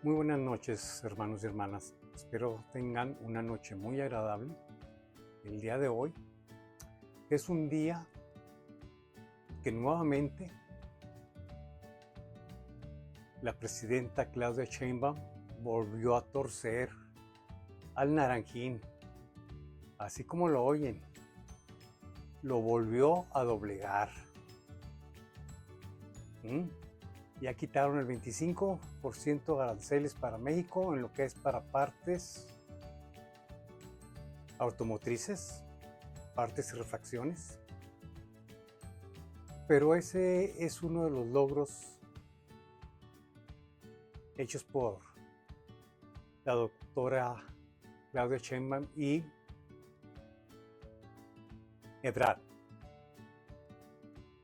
Muy buenas noches, hermanos y hermanas. Espero tengan una noche muy agradable. El día de hoy es un día que nuevamente la presidenta Claudia Sheinbaum volvió a torcer al naranjín, así como lo oyen, lo volvió a doblegar. Ya quitaron el 25% de aranceles para México en lo que es para partes automotrices, partes y refacciones. Pero ese es uno de los logros hechos por la doctora Claudia Sheinbaum y Ebrard.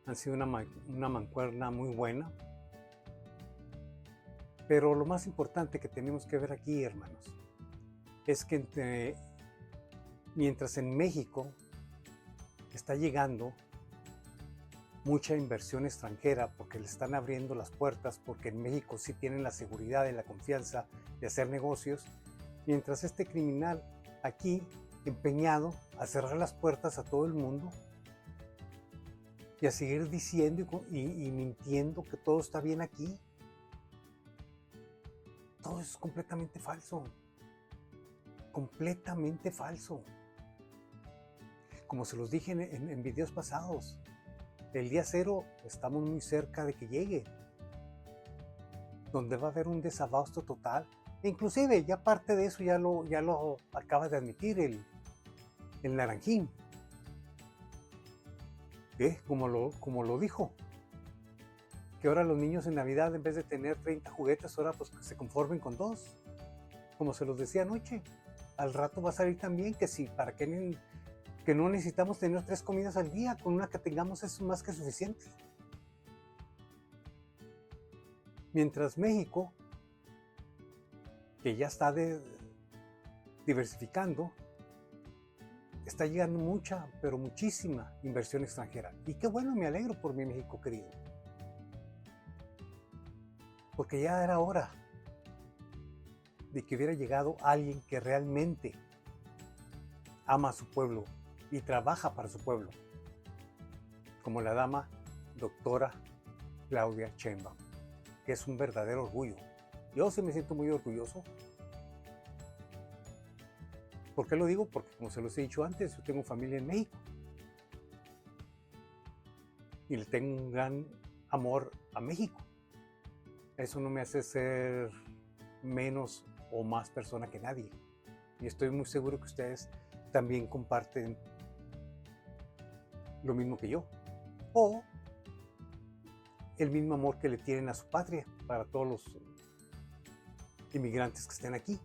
Han sido una mancuerna muy buena. Pero lo más importante que tenemos que ver aquí, hermanos, es que mientras en México está llegando mucha inversión extranjera porque le están abriendo las puertas, porque en México sí tienen la seguridad y la confianza de hacer negocios, mientras este criminal aquí empeñado a cerrar las puertas a todo el mundo y a seguir diciendo y mintiendo que todo está bien aquí. Todo es completamente falso. Completamente falso. Como se los dije en videos pasados, el día cero estamos muy cerca de que llegue, donde va a haber un desabasto total. E inclusive ya parte de eso ya lo acaba de admitir el naranjín. Como lo dijo, que ahora los niños en Navidad en vez de tener 30 juguetes, ahora pues se conformen con 2. Como se los decía anoche, al rato va a salir también que sí, para que no necesitamos tener 3 comidas al día, con una que tengamos es más que suficiente. Mientras México, que ya está diversificando, está llegando mucha, pero muchísima inversión extranjera. Y qué bueno, me alegro por mi México querido. Porque ya era hora de que hubiera llegado alguien que realmente ama a su pueblo y trabaja para su pueblo, como la dama doctora Claudia Sheinbaum, que es un verdadero orgullo. Yo sí me siento muy orgulloso. ¿Por qué lo digo? Porque como se los he dicho antes, yo tengo familia en México y le tengo un gran amor a México. Eso no me hace ser menos o más persona que nadie. Y estoy muy seguro que ustedes también comparten lo mismo que yo. O el mismo amor que le tienen a su patria para todos los inmigrantes que estén aquí.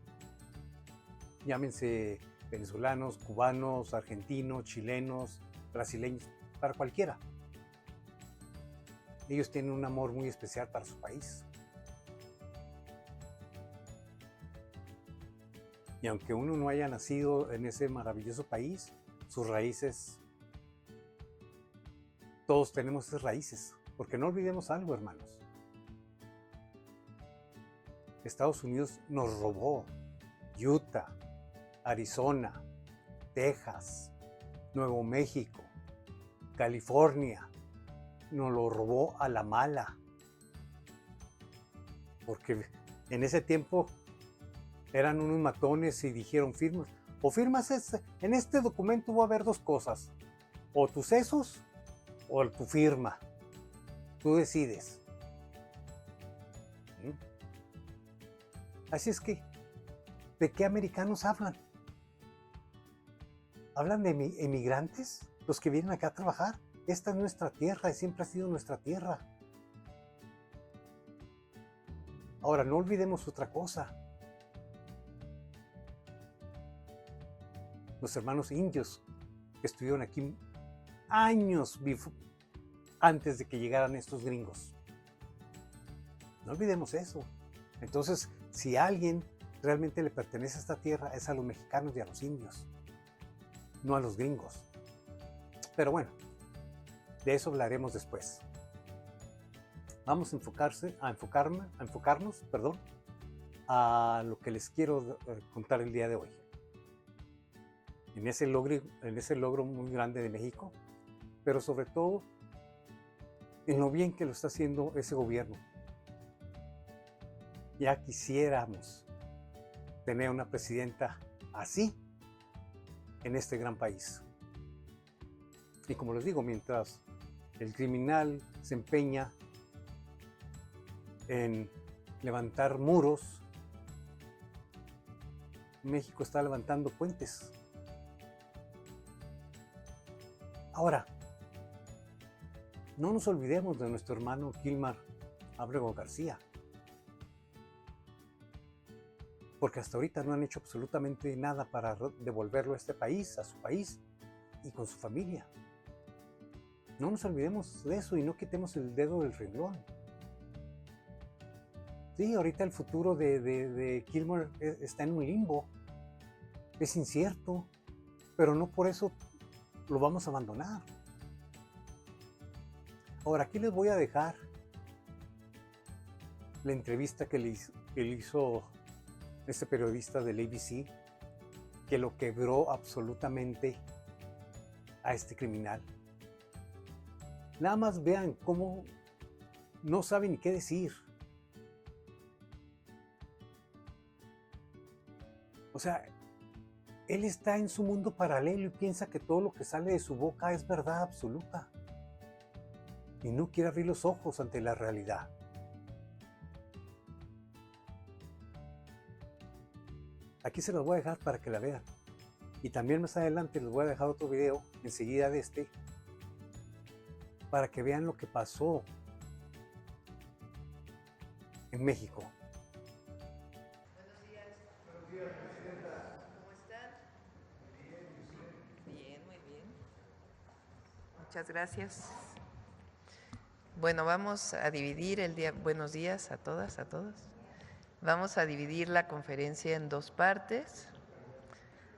Llámense venezolanos, cubanos, argentinos, chilenos, brasileños, para cualquiera. Ellos tienen un amor muy especial para su país. Y aunque uno no haya nacido en ese maravilloso país, sus raíces, todos tenemos esas raíces. Porque no olvidemos algo, hermanos. Estados Unidos nos robó Utah, Arizona, Texas, Nuevo México, California. Nos lo robó a la mala. Porque en ese tiempo eran unos matones y dijeron firmas. O firmas en este documento va a haber 2 cosas. O tus sesos o tu firma. Tú decides. Así es que, ¿de qué americanos hablan? ¿Hablan de emigrantes? Los que vienen acá a trabajar. Esta es nuestra tierra y siempre ha sido nuestra tierra. Ahora, no olvidemos otra cosa. Los hermanos indios que estuvieron aquí años antes de que llegaran estos gringos. No olvidemos eso. Entonces, si a alguien realmente le pertenece a esta tierra, es a los mexicanos y a los indios, no a los gringos. Pero bueno, de eso hablaremos después. Vamos a enfocarnos a lo que les quiero contar el día de hoy. En ese logro muy grande de México, pero sobre todo en lo bien que lo está haciendo ese gobierno. Ya quisiéramos tener una presidenta así en este gran país. Y como les digo, mientras el criminal se empeña en levantar muros, México está levantando puentes. Ahora, no nos olvidemos de nuestro hermano Gilmar Ábrego García, porque hasta ahorita no han hecho absolutamente nada para devolverlo a este país, a su país y con su familia. No nos olvidemos de eso y no quitemos el dedo del renglón. Sí, ahorita el futuro de Gilmar está en un limbo, es incierto, pero no por eso lo vamos a abandonar. Ahora, aquí les voy a dejar la entrevista que le hizo este periodista del ABC, que lo quebró absolutamente a este criminal. Nada más vean cómo no sabe ni qué decir. O sea, él está en su mundo paralelo y piensa que todo lo que sale de su boca es verdad absoluta. Y no quiere abrir los ojos ante la realidad. Aquí se los voy a dejar para que la vean. Y también más adelante les voy a dejar otro video enseguida de este para que vean lo que pasó en México. Buenos días. Buenos días, presidenta. ¿Cómo están? Bien, muy bien. Muchas gracias. Bueno, vamos a dividir el día. Buenos días a todas, a todos. Vamos a dividir la conferencia en dos partes.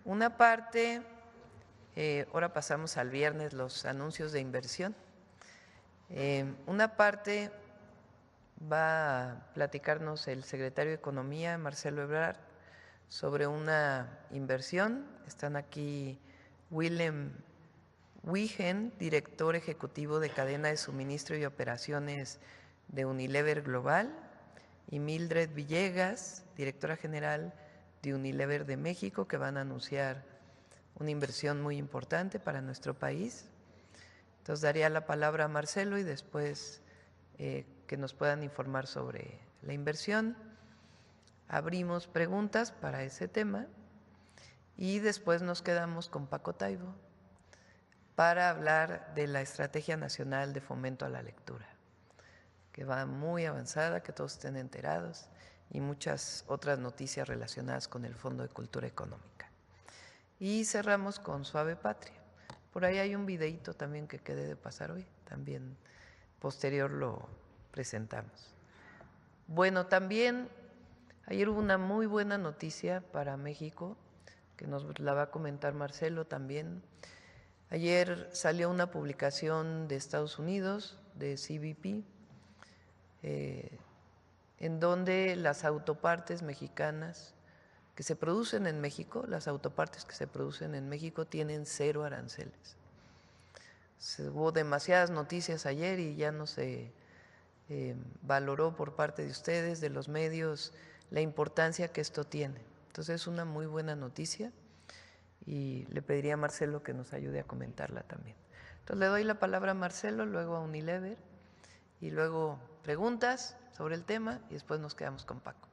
Una parte, ahora pasamos al viernes los anuncios de inversión. Una parte va a platicarnos el secretario de Economía, Marcelo Ebrard, sobre una inversión. Están aquí Willem Wigen, director ejecutivo de cadena de suministro y operaciones de Unilever Global, y Mildred Villegas, directora general de Unilever de México, que van a anunciar una inversión muy importante para nuestro país. Entonces daría la palabra a Marcelo y después que nos puedan informar sobre la inversión. Abrimos preguntas para ese tema y después nos quedamos con Paco Taibo para hablar de la Estrategia Nacional de Fomento a la Lectura, que va muy avanzada, que todos estén enterados, y muchas otras noticias relacionadas con el Fondo de Cultura Económica. Y cerramos con Suave Patria. Por ahí hay un videíto también que quedé de pasar hoy, también posterior lo presentamos. Bueno, también ayer hubo una muy buena noticia para México, que nos la va a comentar Marcelo también. Ayer salió una publicación de Estados Unidos, de CBP, en donde las autopartes mexicanas que se producen en México, las autopartes que se producen en México tienen 0 aranceles. Hubo demasiadas noticias ayer y ya no se valoró por parte de ustedes, de los medios, la importancia que esto tiene. Entonces es una muy buena noticia y le pediría a Marcelo que nos ayude a comentarla también. Entonces le doy la palabra a Marcelo, luego a Unilever y luego preguntas sobre el tema y después nos quedamos con Paco.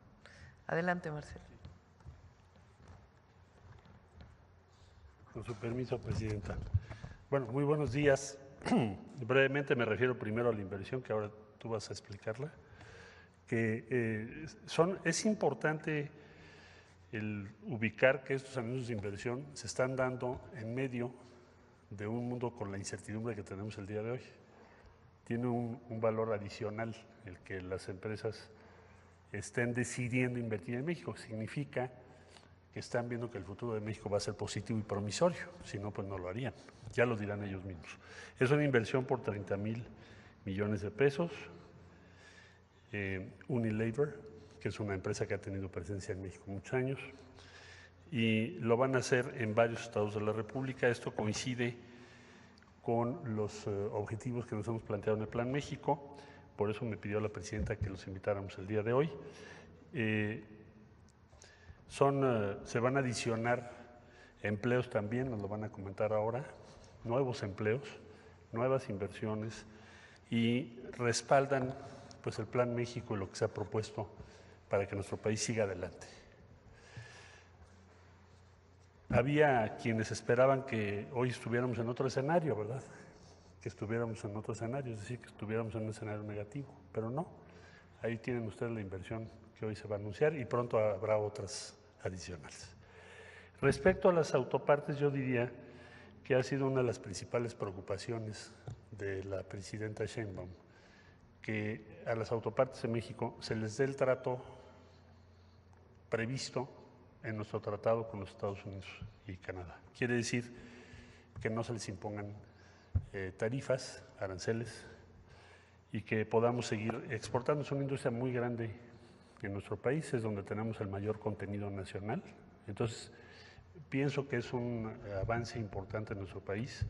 Adelante, Marcelo. Con su permiso, presidenta. Bueno, muy buenos días. Brevemente me refiero primero a la inversión, que ahora tú vas a explicarla. Que es importante el ubicar que estos anuncios de inversión se están dando en medio de un mundo con la incertidumbre que tenemos el día de hoy. Tiene un valor adicional el que las empresas estén decidiendo invertir en México. Significa que están viendo que el futuro de México va a ser positivo y promisorio, si no, pues no lo harían, ya lo dirán ellos mismos. Es una inversión por 30,000 millones de pesos. Unilever que es una empresa que ha tenido presencia en México muchos años, y lo van a hacer en varios estados de la República. Esto coincide con los objetivos que nos hemos planteado en el Plan México, por eso me pidió la presidenta que los invitáramos el día de hoy. Se van a adicionar empleos también, nos lo van a comentar ahora, nuevos empleos, nuevas inversiones, y respaldan pues el Plan México y lo que se ha propuesto para que nuestro país siga adelante. Había quienes esperaban que hoy estuviéramos en otro escenario, ¿verdad? Que estuviéramos en otro escenario, es decir, que estuviéramos en un escenario negativo, pero no. Ahí tienen ustedes la inversión que hoy se va a anunciar y pronto habrá otras adicionales. Respecto a las autopartes, yo diría que ha sido una de las principales preocupaciones de la presidenta Sheinbaum que a las autopartes de México se les dé el trato previsto en nuestro tratado con los Estados Unidos y Canadá. Quiere decir que no se les impongan tarifas, aranceles, y que podamos seguir exportando. Es una industria muy grande en nuestro país, es donde tenemos el mayor contenido nacional. Entonces, pienso que es un avance importante en nuestro país,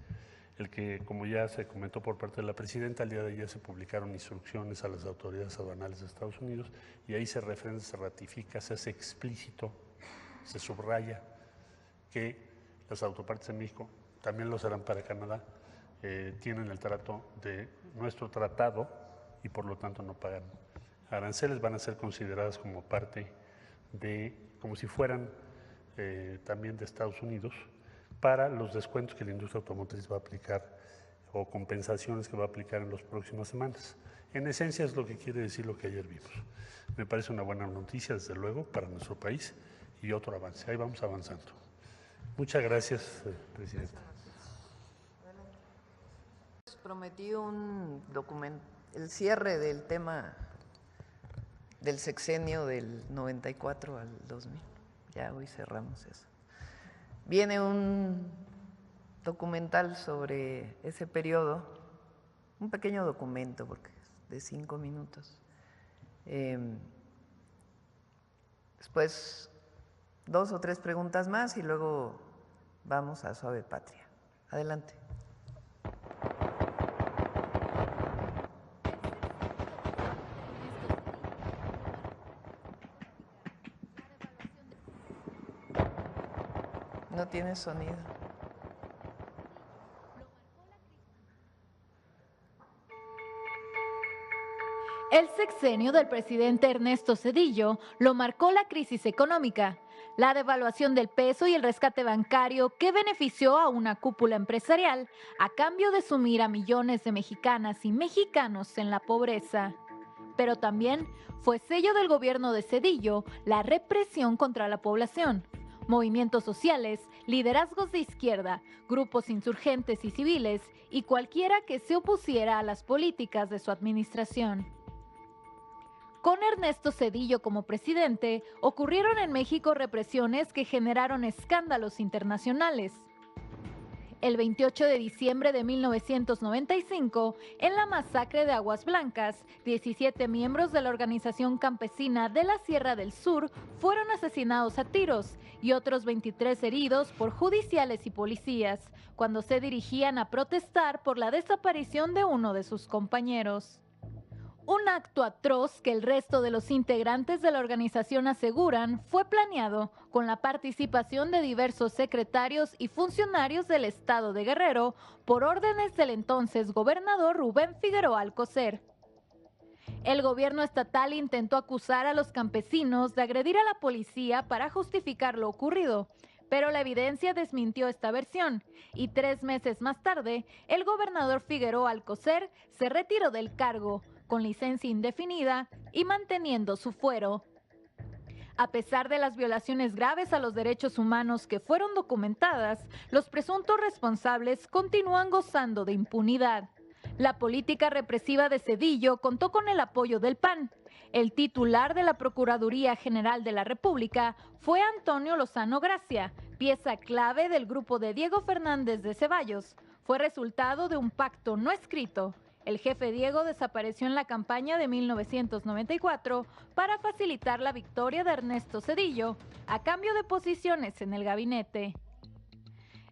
el que, como ya se comentó por parte de la presidenta, el día de ayer se publicaron instrucciones a las autoridades aduanales de Estados Unidos y ahí se referencia, se ratifica, se hace explícito, se subraya que las autopartes de México, también lo serán para Canadá, tienen el trato de nuestro tratado y por lo tanto no pagan aranceles, van a ser consideradas como parte de, como si fueran también de Estados Unidos, para los descuentos que la industria automotriz va a aplicar o compensaciones que va a aplicar en las próximas semanas. En esencia es lo que quiere decir lo que ayer vimos. Me parece una buena noticia, desde luego, para nuestro país y otro avance. Ahí vamos avanzando. Muchas gracias, presidenta. Prometí un documento, el cierre del tema del sexenio del 94 al 2000. Ya hoy cerramos eso. Viene un documental sobre ese periodo, un pequeño documento, porque es de 5 minutos. Después 2 o 3 preguntas más y luego vamos a Suave Patria. Adelante. No tiene sonido. El sexenio del presidente Ernesto Zedillo lo marcó la crisis económica, la devaluación del peso y el rescate bancario que benefició a una cúpula empresarial a cambio de sumir a millones de mexicanas y mexicanos en la pobreza. Pero también fue sello del gobierno de Zedillo la represión contra la población. Movimientos sociales, liderazgos de izquierda, grupos insurgentes y civiles y cualquiera que se opusiera a las políticas de su administración. Con Ernesto Zedillo como presidente, ocurrieron en México represiones que generaron escándalos internacionales. El 28 de diciembre de 1995, en la masacre de Aguas Blancas, 17 miembros de la organización campesina de la Sierra del Sur fueron asesinados a tiros y otros 23 heridos por judiciales y policías, cuando se dirigían a protestar por la desaparición de uno de sus compañeros. Un acto atroz que el resto de los integrantes de la organización aseguran fue planeado con la participación de diversos secretarios y funcionarios del estado de Guerrero por órdenes del entonces gobernador Rubén Figueroa Alcocer. El gobierno estatal intentó acusar a los campesinos de agredir a la policía para justificar lo ocurrido, pero la evidencia desmintió esta versión y 3 meses más tarde, el gobernador Figueroa Alcocer se retiró del cargo, con licencia indefinida y manteniendo su fuero. A pesar de las violaciones graves a los derechos humanos que fueron documentadas, los presuntos responsables continúan gozando de impunidad. La política represiva de Zedillo contó con el apoyo del PAN. El titular de la Procuraduría General de la República fue Antonio Lozano Gracia, pieza clave del grupo de Diego Fernández de Ceballos. Fue resultado de un pacto no escrito. el jefe Diego desapareció en la campaña de 1994 para facilitar la victoria de Ernesto Zedillo, a cambio de posiciones en el gabinete.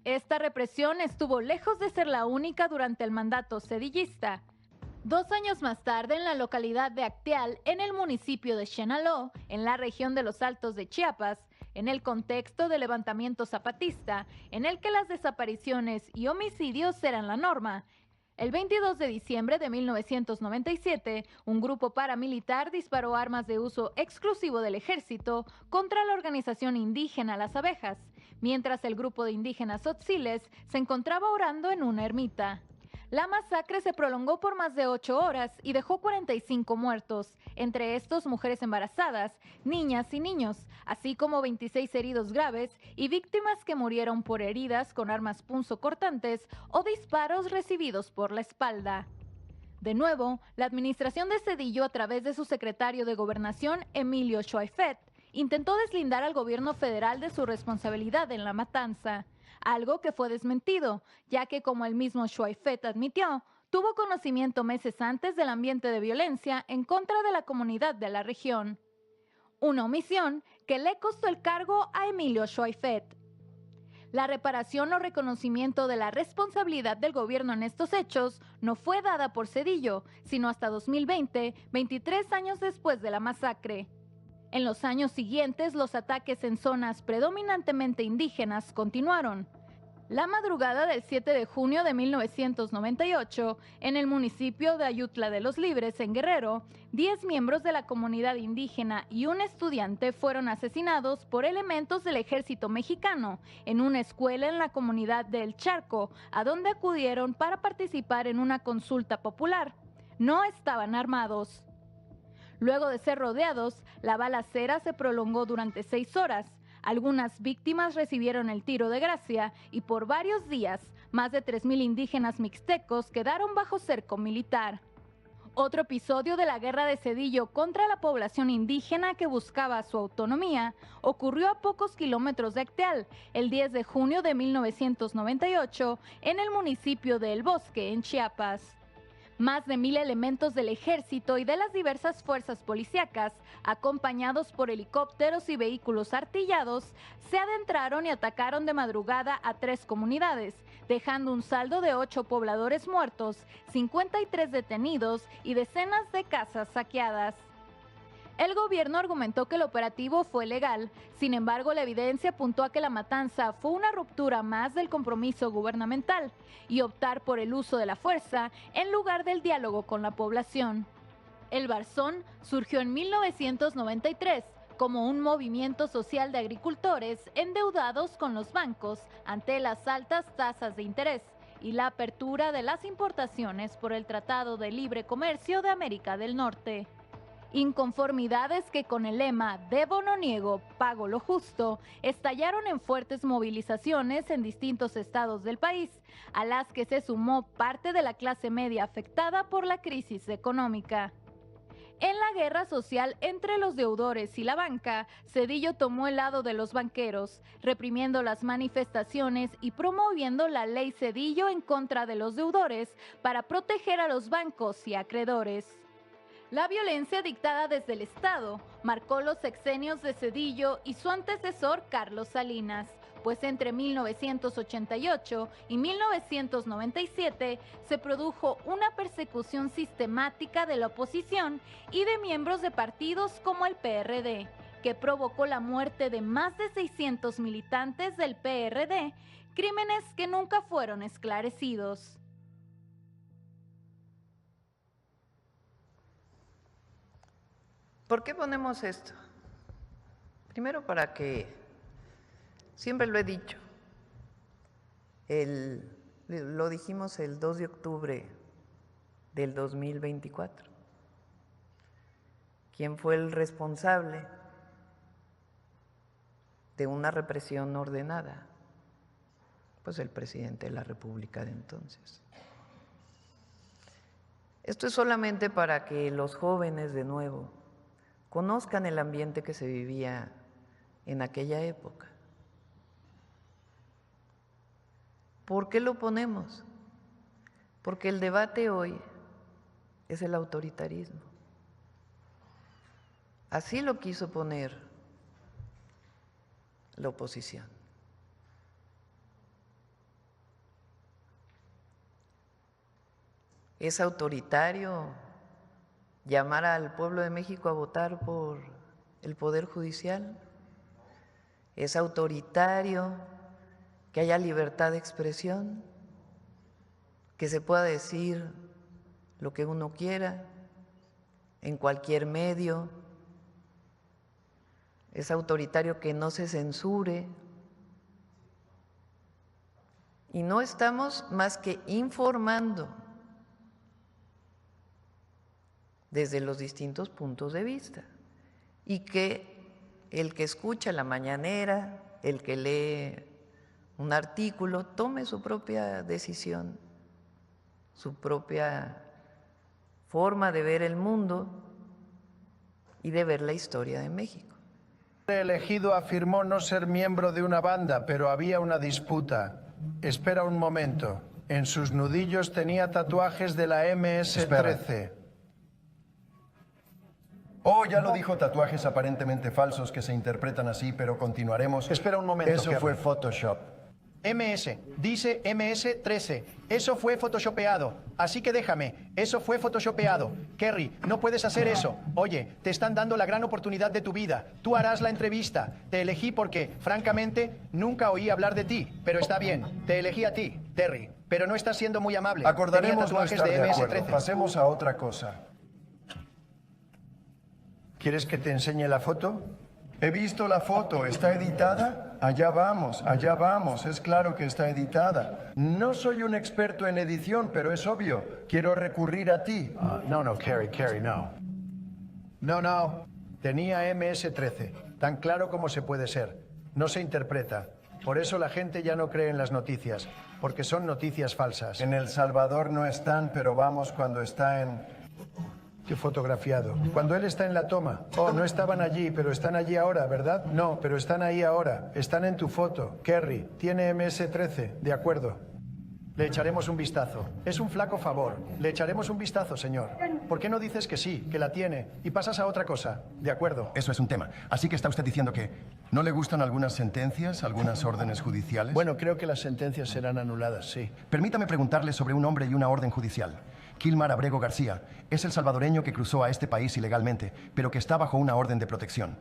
Esta represión estuvo lejos de ser la única durante el mandato zedillista. 2 años más tarde, en la localidad de Acteal, en el municipio de Chenaló, en la región de los Altos de Chiapas, en el contexto del levantamiento zapatista, en el que las desapariciones y homicidios eran la norma, el 22 de diciembre de 1997, un grupo paramilitar disparó armas de uso exclusivo del ejército contra la organización indígena Las Abejas, mientras el grupo de indígenas tzotziles se encontraba orando en una ermita. La masacre se prolongó por más de 8 horas y dejó 45 muertos, entre estos mujeres embarazadas, niñas y niños, así como 26 heridos graves y víctimas que murieron por heridas con armas punzocortantes o disparos recibidos por la espalda. De nuevo, la administración de Zedillo, a través de su secretario de Gobernación, Emilio Schweifet, intentó deslindar al gobierno federal de su responsabilidad en la matanza, algo que fue desmentido, ya que, como el mismo Schweifet admitió, tuvo conocimiento meses antes del ambiente de violencia en contra de la comunidad de la región. Una omisión que le costó el cargo a Emilio Schweifet. La reparación o reconocimiento de la responsabilidad del gobierno en estos hechos no fue dada por Zedillo, sino hasta 2020, 23 años después de la masacre. En los años siguientes, los ataques en zonas predominantemente indígenas continuaron. La madrugada del 7 de junio de 1998, en el municipio de Ayutla de los Libres, en Guerrero, 10 miembros de la comunidad indígena y un estudiante fueron asesinados por elementos del ejército mexicano en una escuela en la comunidad de El Charco, a donde acudieron para participar en una consulta popular. No estaban armados. Luego de ser rodeados, la balacera se prolongó durante 6 horas. Algunas víctimas recibieron el tiro de gracia y por varios días, más de 3,000 indígenas mixtecos quedaron bajo cerco militar. Otro episodio de la guerra de Zedillo contra la población indígena que buscaba su autonomía ocurrió a pocos kilómetros de Acteal, el 10 de junio de 1998, en el municipio de El Bosque, en Chiapas. Más de 1,000 elementos del ejército y de las diversas fuerzas policíacas, acompañados por helicópteros y vehículos artillados, se adentraron y atacaron de madrugada a 3 comunidades, dejando un saldo de 8 pobladores muertos, 53 detenidos y decenas de casas saqueadas. El gobierno argumentó que el operativo fue legal, sin embargo la evidencia apuntó a que la matanza fue una ruptura más del compromiso gubernamental y optar por el uso de la fuerza en lugar del diálogo con la población. El Barzón surgió en 1993 como un movimiento social de agricultores endeudados con los bancos ante las altas tasas de interés y la apertura de las importaciones por el Tratado de Libre Comercio de América del Norte. Inconformidades que, con el lema "Debo no niego, pago lo justo", estallaron en fuertes movilizaciones en distintos estados del país, a las que se sumó parte de la clase media afectada por la crisis económica. En la guerra social entre los deudores y la banca, Zedillo tomó el lado de los banqueros, reprimiendo las manifestaciones y promoviendo la ley Zedillo en contra de los deudores para proteger a los bancos y acreedores. La violencia dictada desde el Estado marcó los sexenios de Zedillo y su antecesor Carlos Salinas, pues entre 1988 y 1997 se produjo una persecución sistemática de la oposición y de miembros de partidos como el PRD, que provocó la muerte de más de 600 militantes del PRD, crímenes que nunca fueron esclarecidos. ¿Por qué ponemos esto? Primero, para que, siempre lo he dicho, lo dijimos el 2 de octubre del 2024. ¿Quién fue el responsable de una represión ordenada? Pues el presidente de la República de entonces. Esto es solamente para que los jóvenes de nuevo conozcan el ambiente que se vivía en aquella época. ¿Por qué lo ponemos? Porque el debate hoy es el autoritarismo. Así lo quiso poner la oposición. Es autoritario llamar al pueblo de México a votar por el Poder Judicial. Es autoritario que haya libertad de expresión, que se pueda decir lo que uno quiera en cualquier medio. Es autoritario que no se censure. Y no estamos más que informando desde los distintos puntos de vista, y que el que escucha la mañanera, el que lee un artículo, tome su propia decisión, su propia forma de ver el mundo y de ver la historia de México. El elegido afirmó no ser miembro de una banda, pero había una disputa. Espera un momento. En sus nudillos tenía tatuajes de la MS-13. Oh, ya lo dijo, tatuajes aparentemente falsos que se interpretan así, pero continuaremos. Espera un momento. Eso fue Photoshop. MS, dice MS-13. Eso fue photoshopeado. Así que déjame, eso fue photoshopeado. Kerry, no puedes hacer eso. Oye, te están dando la gran oportunidad de tu vida. Tú harás la entrevista. Te elegí porque, francamente, nunca oí hablar de ti. Pero está bien, te elegí a ti, Terry. Pero no estás siendo muy amable. Acordaremos Tenía no tatuajes estar de de acuerdo. MS-13. Pasemos a otra cosa. ¿Quieres que te enseñe la foto? He visto la foto, ¿está editada? Allá vamos, es claro que está editada. No soy un experto en edición, pero es obvio. Quiero recurrir a ti. No, Kerry, no. No. Tenía MS-13. Tan claro como se puede ser. No se interpreta. Por eso la gente ya no cree en las noticias, porque son noticias falsas. En El Salvador no están, pero vamos cuando está en... ¿Qué fotografiado? Cuando él está en la toma. Oh, no estaban allí, pero están allí ahora, ¿verdad? No, pero están ahí ahora. Están en tu foto. Kerry, tiene MS-13, de acuerdo. Le echaremos un vistazo. Es un flaco favor. Le echaremos un vistazo, señor. ¿Por qué no dices que sí, que la tiene, y pasas a otra cosa? De acuerdo. Eso es un tema. Así que está usted diciendo que no le gustan algunas sentencias, algunas órdenes judiciales. Bueno, creo que las sentencias serán anuladas, sí. Permítame preguntarle sobre un hombre y una orden judicial. Kilmar Abrego García es el salvadoreño que cruzó a este país ilegalmente, pero que está bajo una orden de protección.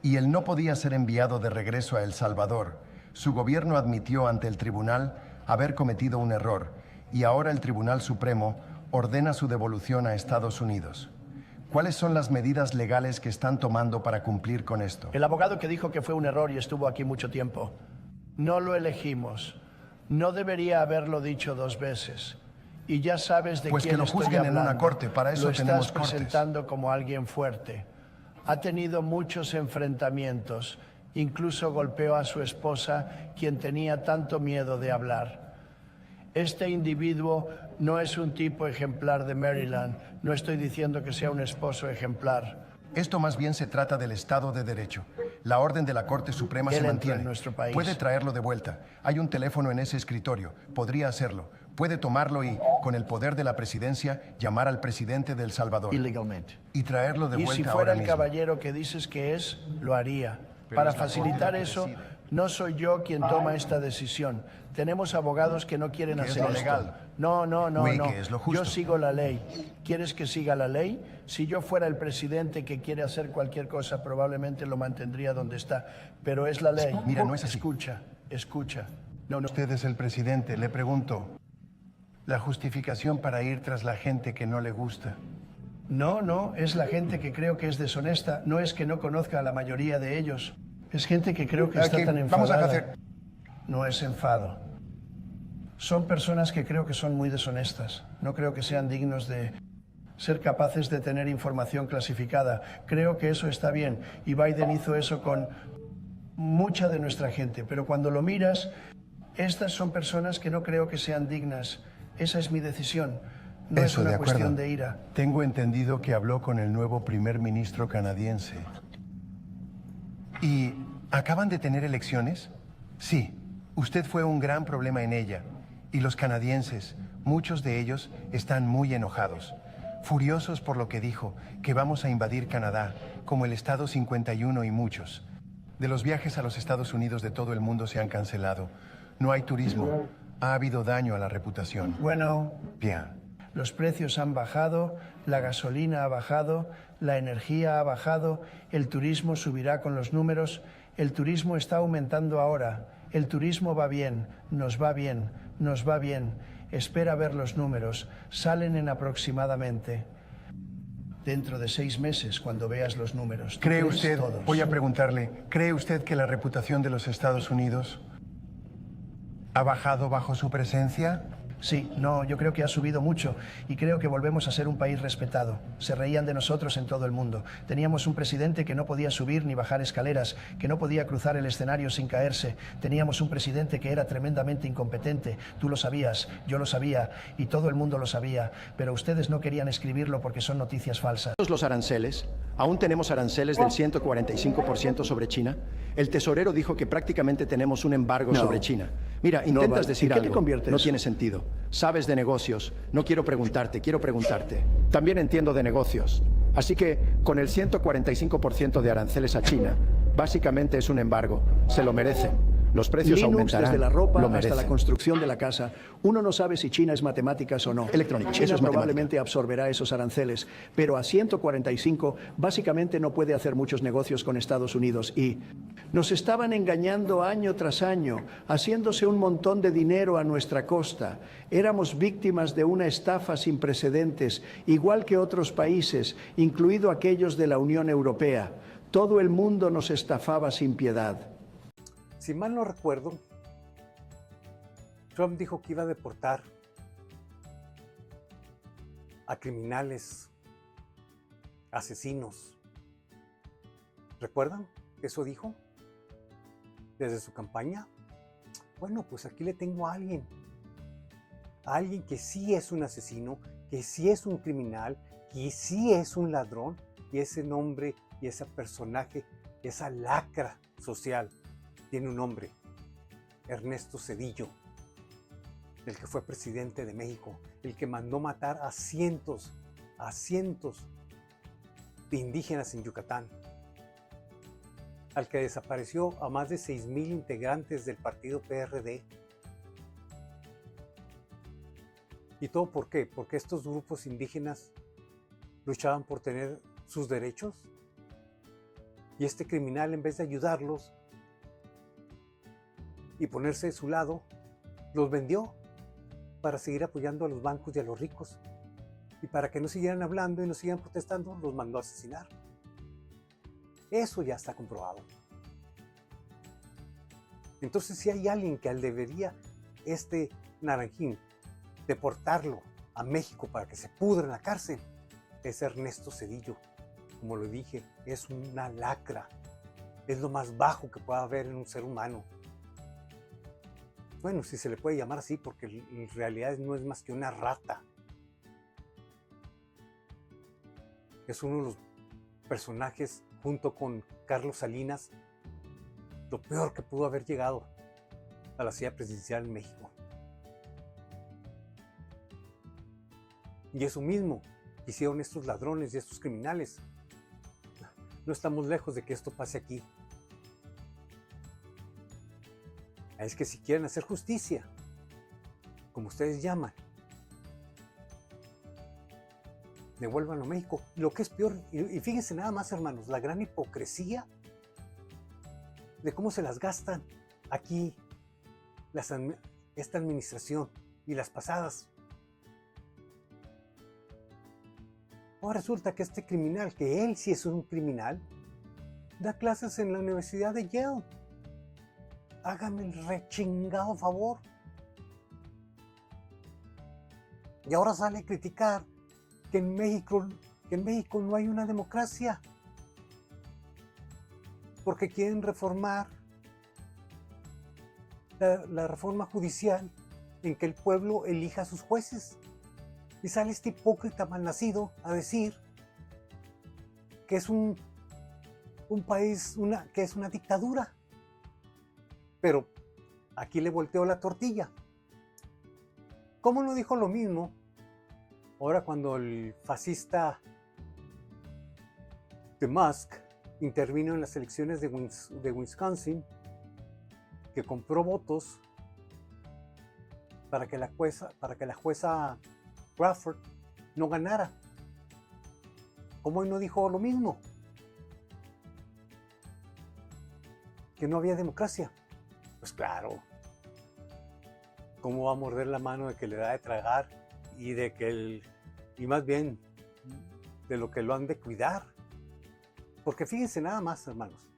Y él no podía ser enviado de regreso a El Salvador. Su gobierno admitió ante el tribunal haber cometido un error, y ahora el Tribunal Supremo ordena su devolución a Estados Unidos. ¿Cuáles son las medidas legales que están tomando para cumplir con esto? El abogado que dijo que fue un error y estuvo aquí mucho tiempo. No lo elegimos. No debería haberlo dicho 2 veces. Y ya sabes de pues quién que lo estoy juzguen hablando. En una corte, para eso tenemos cortes. Lo estás presentando como alguien fuerte. Ha tenido muchos enfrentamientos. Incluso golpeó a su esposa, quien tenía tanto miedo de hablar. Este individuo no es un tipo ejemplar de Maryland. No estoy diciendo que sea un esposo ejemplar. Esto más bien se trata del Estado de Derecho. La orden de la Corte Suprema se mantiene. En nuestro país. Puede traerlo de vuelta. Hay un teléfono en ese escritorio. Podría hacerlo. Puede tomarlo y, con el poder de la presidencia, llamar al presidente de El Salvador. Ilegalmente. Y traerlo de vuelta ahora mismo. Y si fuera el caballero que dices que es, lo haría. Para facilitar eso, no soy yo quien toma esta decisión. Tenemos abogados que no quieren hacer esto. Legal. No. Que es lo justo. Yo sigo la ley. ¿Quieres que siga la ley? Si yo fuera el presidente que quiere hacer cualquier cosa, probablemente lo mantendría donde está. Pero es la ley. Mira, no es así. Escucha. No. Usted es el presidente. Le pregunto, ¿la justificación para ir tras la gente que no le gusta? No. Es la gente que creo que es deshonesta. No es que no conozca a la mayoría de ellos. Es gente que creo que está tan enfadada. Vamos a hacer... No es enfado. Son personas que creo que son muy deshonestas. No creo que sean dignos de ser capaces de tener información clasificada. Creo que eso está bien. Y Biden hizo eso con mucha de nuestra gente. Pero cuando lo miras, estas son personas que no creo que sean dignas. Esa es mi decisión. No es una cuestión de ira. Tengo entendido que habló con el nuevo primer ministro canadiense. ¿Y acaban de tener elecciones? Sí, usted fue un gran problema en ella. Y los canadienses, muchos de ellos, están muy enojados. furiosos por lo que dijo, que vamos a invadir Canadá, como el Estado 51 y muchos. De los viajes a los Estados Unidos de todo el mundo se han cancelado. No hay turismo. Ha habido daño a la reputación. Bueno, Bien. los precios han bajado, la gasolina ha bajado, la energía ha bajado, el turismo subirá con los números, el turismo está aumentando ahora, el turismo va bien, nos va bien, nos va bien. Espera ver los números, salen en aproximadamente dentro de 6 meses cuando veas los números. ¿Tú ¿Cree crees usted, todos? voy a preguntarle, ¿cree usted que la reputación de los Estados Unidos ha bajado bajo su presencia? Sí, no, yo creo que ha subido mucho y creo que volvemos a ser un país respetado. Se reían de nosotros en todo el mundo. Teníamos un presidente que no podía subir ni bajar escaleras, que no podía cruzar el escenario sin caerse. Teníamos un presidente que era tremendamente incompetente. Tú lo sabías, yo lo sabía y todo el mundo lo sabía, pero ustedes no querían escribirlo porque son noticias falsas. Los aranceles, aún tenemos aranceles del 145% sobre China. El tesorero dijo que prácticamente tenemos un embargo sobre China. Mira, intentas vale. decir ¿En qué te algo, convierte no eso? tiene sentido. Sabes de negocios, no quiero preguntarte, quiero preguntarte. También entiendo de negocios. Así que con el 145% de aranceles a China, básicamente es un embargo. Se lo merecen. Los precios Linux, aumentarán. desde la ropa lo hasta merecen. la construcción de la casa. Uno no sabe si China es matemáticas o no. Electrónica, China eso es probablemente absorberá esos aranceles, pero a 145 básicamente no puede hacer muchos negocios con Estados Unidos y nos estaban engañando año tras año, haciéndose un montón de dinero a nuestra costa. Éramos víctimas de una estafa sin precedentes, igual que otros países, incluido aquellos de la Unión Europea. Todo el mundo nos estafaba sin piedad. Si mal no recuerdo, Trump dijo que iba a deportar a criminales, asesinos. ¿Recuerdan que eso dijo desde su campaña? Bueno, pues aquí le tengo a alguien que sí es un asesino, que sí es un criminal, que sí es un ladrón, y ese nombre y ese personaje, esa lacra social, tiene un nombre: Ernesto Zedillo, el que fue presidente de México, el que mandó matar a cientos de indígenas en Yucatán, al que desapareció a más de 6,000 integrantes del partido PRD. ¿Y todo por qué? Porque estos grupos indígenas luchaban por tener sus derechos, y este criminal, en vez de ayudarlos y ponerse de su lado, los vendió para seguir apoyando a los bancos y a los ricos, y para que no siguieran hablando y no siguieran protestando, los mandó a asesinar. Eso ya está comprobado. Entonces, si hay alguien que debería este naranjín deportarlo a México para que se pudra en la cárcel, es Ernesto Zedillo. Como lo dije, es una lacra, es lo más bajo que pueda haber en un ser humano. Bueno, si se le puede llamar así, porque en realidad no es más que una rata. Es uno de los personajes, junto con Carlos Salinas, lo peor que pudo haber llegado a la silla presidencial en México. Y eso mismo hicieron estos ladrones y estos criminales. No estamos lejos de que esto pase aquí. Es que si quieren hacer justicia, como ustedes llaman, devuélvanlo a México. Lo que es peor, y fíjense nada más, hermanos, la gran hipocresía de cómo se las gastan aquí esta administración y las pasadas. Ahora resulta que este criminal, que él sí es un criminal, da clases en la Universidad de Yale. Hágame el rechingado favor. Y ahora sale a criticar que en México no hay una democracia, porque quieren reformar la reforma judicial en que el pueblo elija a sus jueces. Y sale este hipócrita malnacido a decir que es un país, que es una dictadura. Pero aquí le volteó la tortilla. ¿Cómo no dijo lo mismo Ahora cuando el fascista de Musk intervino en las elecciones de Wisconsin, que compró votos para que la jueza Crawford no ganara. ¿Cómo hoy no dijo lo mismo? Que no había democracia. Pues claro. ¿Cómo va a morder la mano de que le da de tragar y de que y más bien de lo que lo han de cuidar? Porque fíjense nada más, hermanos.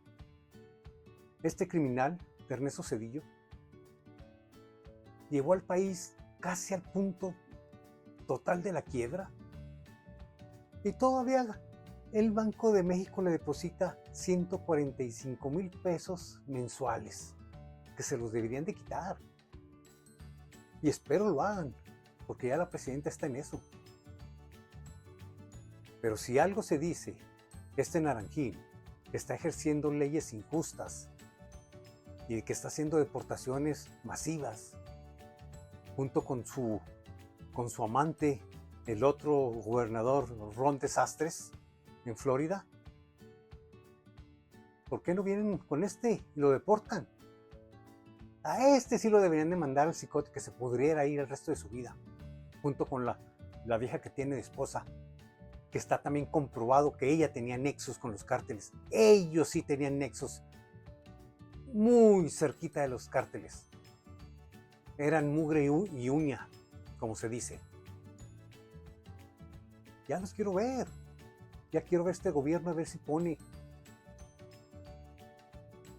Este criminal, Ernesto Zedillo, llevó al país casi al punto total de la quiebra. Y todavía el Banco de México le deposita 145,000 pesos mensuales, que se los deberían de quitar. Y espero lo hagan, porque ya la presidenta está en eso. Pero si algo se dice, este naranjín está ejerciendo leyes injustas y que está haciendo deportaciones masivas, junto con su amante, el otro gobernador Ron DeSantis, en Florida. ¿Por qué no vienen con este y lo deportan? A este sí lo deberían de mandar al cicote, que se pudriera ir el resto de su vida, junto con la vieja que tiene de esposa, que está también comprobado que ella tenía nexos con los cárteles. Ellos sí tenían nexos muy cerquita de los cárteles. Eran mugre y uña, como se dice. Ya los quiero ver. Ya quiero ver este gobierno, a ver si pone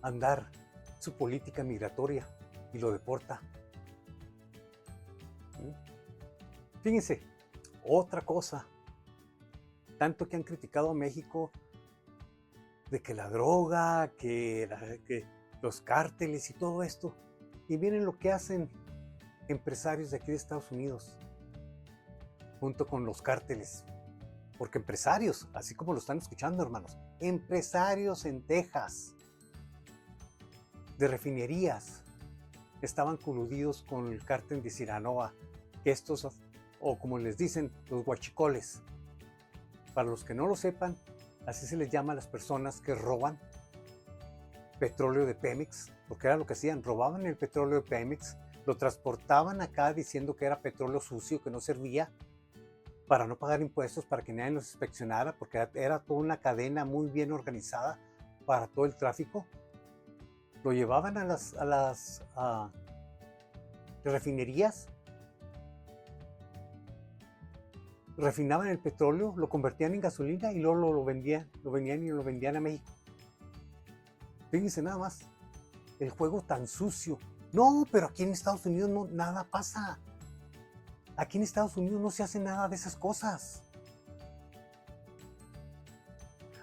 a andar su política migratoria y lo deporta. Fíjense, otra cosa. Tanto que han criticado a México de que la droga, que los cárteles y todo esto. Y miren lo que hacen empresarios de aquí de Estados Unidos, junto con los cárteles. Porque empresarios, así como lo están escuchando, hermanos, empresarios en Texas, de refinerías, estaban coludidos con el cártel de Sinaloa, que estos, o como les dicen, los huachicoles. Para los que no lo sepan, así se les llama a las personas que roban petróleo de Pemex, porque era lo que hacían, robaban el petróleo de Pemex, lo transportaban acá diciendo que era petróleo sucio, que no servía, para no pagar impuestos, para que nadie los inspeccionara, porque era toda una cadena muy bien organizada para todo el tráfico. Lo llevaban a las refinerías, refinaban el petróleo, lo convertían en gasolina y luego lo vendían a México. Fíjense nada más, el juego tan sucio. No, pero aquí en Estados Unidos no, nada pasa. Aquí en Estados Unidos no se hace nada de esas cosas.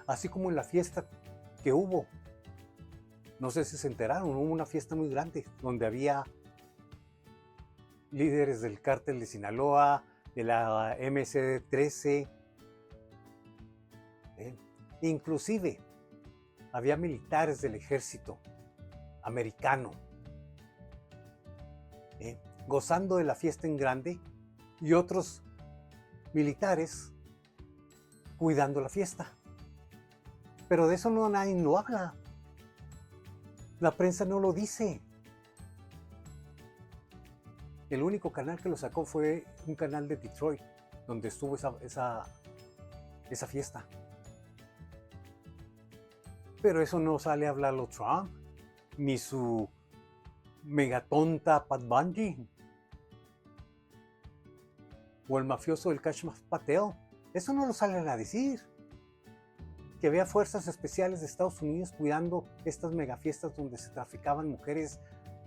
Así como en la fiesta que hubo, no sé si se enteraron, hubo una fiesta muy grande donde había líderes del cártel de Sinaloa, de la MC-13, inclusive había militares del ejército americano gozando de la fiesta en grande y otros militares cuidando la fiesta. Pero de eso nadie lo habla. La prensa no lo dice. El único canal que lo sacó fue un canal de Detroit, donde estuvo esa fiesta. Pero eso no sale a hablarlo Trump, ni su megatonta Pat Bundy, o el mafioso del Cash Patel. Eso no lo salen a decir. Que había fuerzas especiales de Estados Unidos cuidando estas megafiestas donde se traficaban mujeres,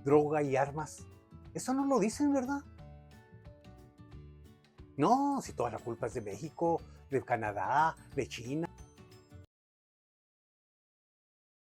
droga y armas. Eso no lo dicen, ¿verdad? No, si toda la culpa es de México, de Canadá, de China.